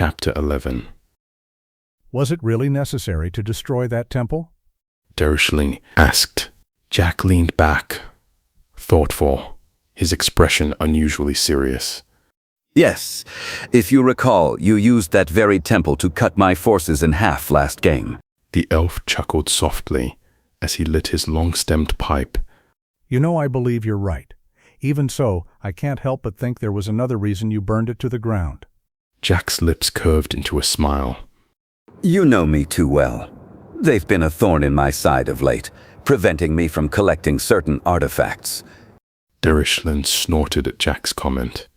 Chapter 11. Was it really necessary to destroy that temple? Davinci asked. Jack leaned back, thoughtful, his expression unusually serious. Yes, if you recall, you used that very temple to cut my forces in half last game. The elf chuckled softly as he lit his long-stemmed pipe. You know, I believe you're right. Even so, I can't help but think there was another reason you burned it to the ground. Jack's lips curved into a smile. You know me too well. They've been a thorn in my side of late, preventing me from collecting certain artifacts. Davinci snorted at Jack's comment.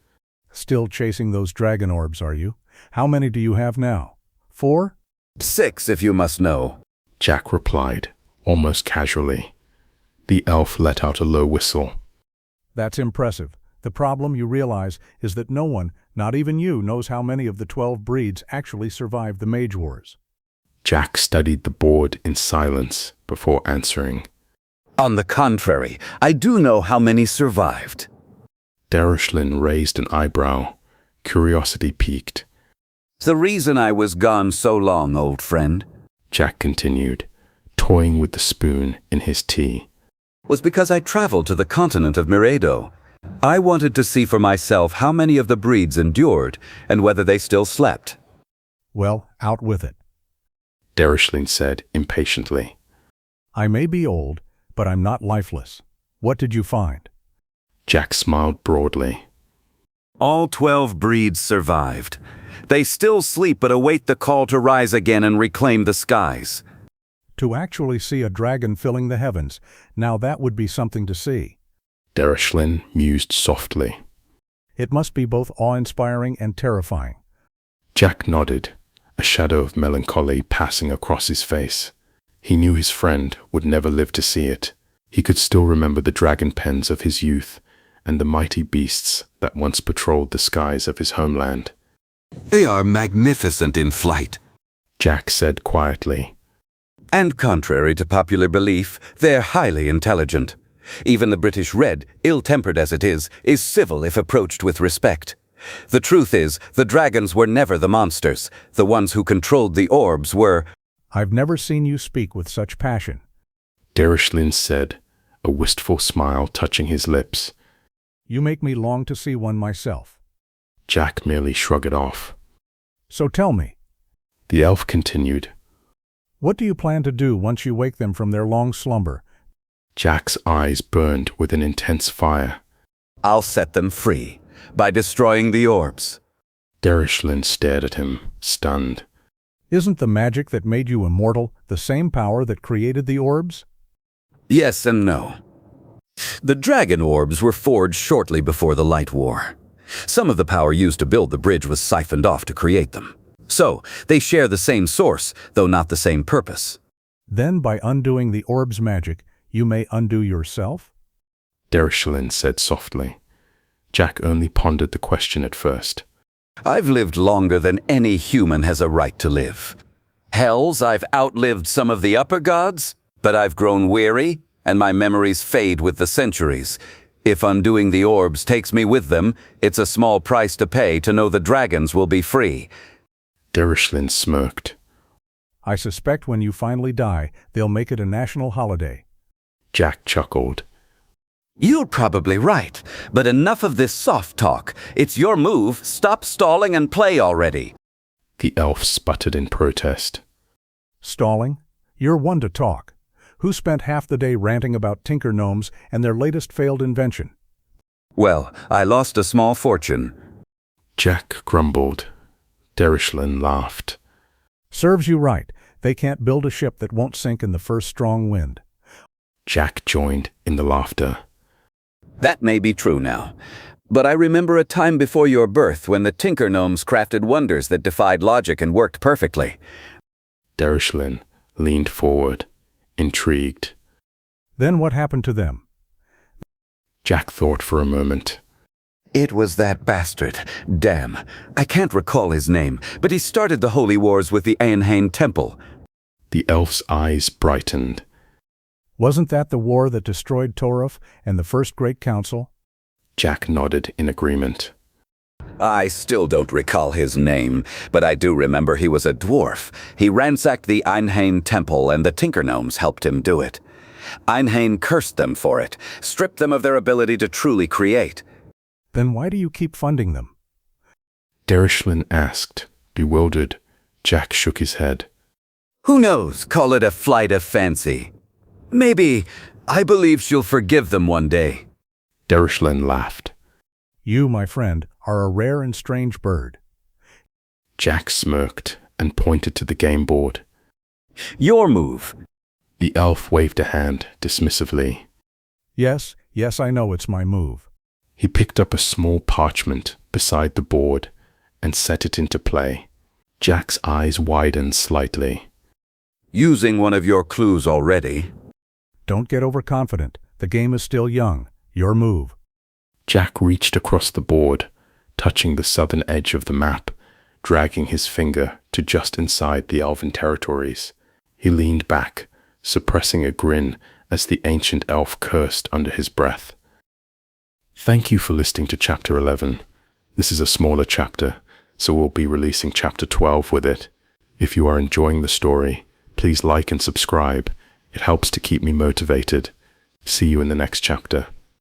Still chasing those dragon orbs, are you? How many do you have now? 4? 6, if you must know. Jack replied, almost casually. The elf let out a low whistle. That's impressive. The problem, you realize, is that no one, not even you, knows how many of the 12 breeds actually survived the Mage Wars. Jack studied the board in silence before answering. On the contrary, I do know how many survived. Davinci raised an eyebrow, curiosity piqued. The reason I was gone so long, old friend, Jack continued, toying with the spoon in his tea, was because I traveled to the continent of Miredo. I wanted to see for myself how many of the breeds endured and whether they still slept. Well, out with it. Davinci said impatiently. I may be old, but I'm not lifeless. What did you find? Jack smiled broadly. All 12 breeds survived. They still sleep but await the call to rise again and reclaim the skies. To actually see a dragon filling the heavens, now that would be something to see. Davinci mused softly. It must be both awe-inspiring and terrifying. Jack nodded, a shadow of melancholy passing across his face. He knew his friend would never live to see it. He could still remember the dragon pens of his youth and the mighty beasts that once patrolled the skies of his homeland. They are magnificent in flight, Jack said quietly. And contrary to popular belief, they're highly intelligent. Even the British Red, ill-tempered as it is civil if approached with respect. The truth is, the dragons were never the monsters. The ones who controlled the orbs were— I've never seen you speak with such passion, Davinci said, a wistful smile touching his lips. You make me long to see one myself. Jack merely shrugged it off. So tell me. The elf continued. What do you plan to do once you wake them from their long slumber? Jack's eyes burned with an intense fire. I'll set them free by destroying the orbs. Davinci stared at him, stunned. Isn't the magic that made you immortal the same power that created the orbs? Yes and no. The dragon orbs were forged shortly before the Light War. Some of the power used to build the bridge was siphoned off to create them. So, they share the same source, though not the same purpose. Then, by undoing the orb's magic, you may undo yourself? Davinci said softly. Jack only pondered the question at first. I've lived longer than any human has a right to live. Hells, I've outlived some of the upper gods, but I've grown weary, and my memories fade with the centuries. If undoing the orbs takes me with them, it's a small price to pay to know the dragons will be free. Davinci smirked. I suspect when you finally die, they'll make it a national holiday. Jack chuckled. You're probably right, but enough of this soft talk. It's your move. Stop stalling and play already. The elf sputtered in protest. Stalling? You're one to talk. Who spent half the day ranting about tinker gnomes and their latest failed invention? Well, I lost a small fortune. Jack grumbled. Davinci laughed. Serves you right. They can't build a ship that won't sink in the first strong wind. Jack joined in the laughter. That may be true now, but I remember a time before your birth when the tinker gnomes crafted wonders that defied logic and worked perfectly. Davinci leaned forward, intrigued. Then what happened to them? Jack thought for a moment. It was that bastard. Damn. I can't recall his name, but he started the holy wars with the Aenhain Temple. The elf's eyes brightened. Wasn't that the war that destroyed Norof and the First Great Council? Jack nodded in agreement. I still don't recall his name, but I do remember he was a dwarf. He ransacked the Einhain temple, and the Tinker Gnomes helped him do it. Einhain cursed them for it, stripped them of their ability to truly create. Then why do you keep funding them? Derishlin asked, bewildered. Jack shook his head. Who knows, call it a flight of fancy. Maybe, I believe she'll forgive them one day. Derishlin laughed. You, my friend, are a rare and strange bird. Jack smirked and pointed to the game board. Your move. The elf waved a hand dismissively. Yes, I know it's my move. He picked up a small parchment beside the board and set it into play. Jack's eyes widened slightly. Using one of your clues already. Don't get overconfident. The game is still young. Your move. Jack reached across the board, touching the southern edge of the map, dragging his finger to just inside the elven territories. He leaned back, suppressing a grin as the ancient elf cursed under his breath. Thank you for listening to Chapter 11. This is a smaller chapter, so we'll be releasing Chapter 12 with it. If you are enjoying the story, please like and subscribe. It helps to keep me motivated. See you in the next chapter.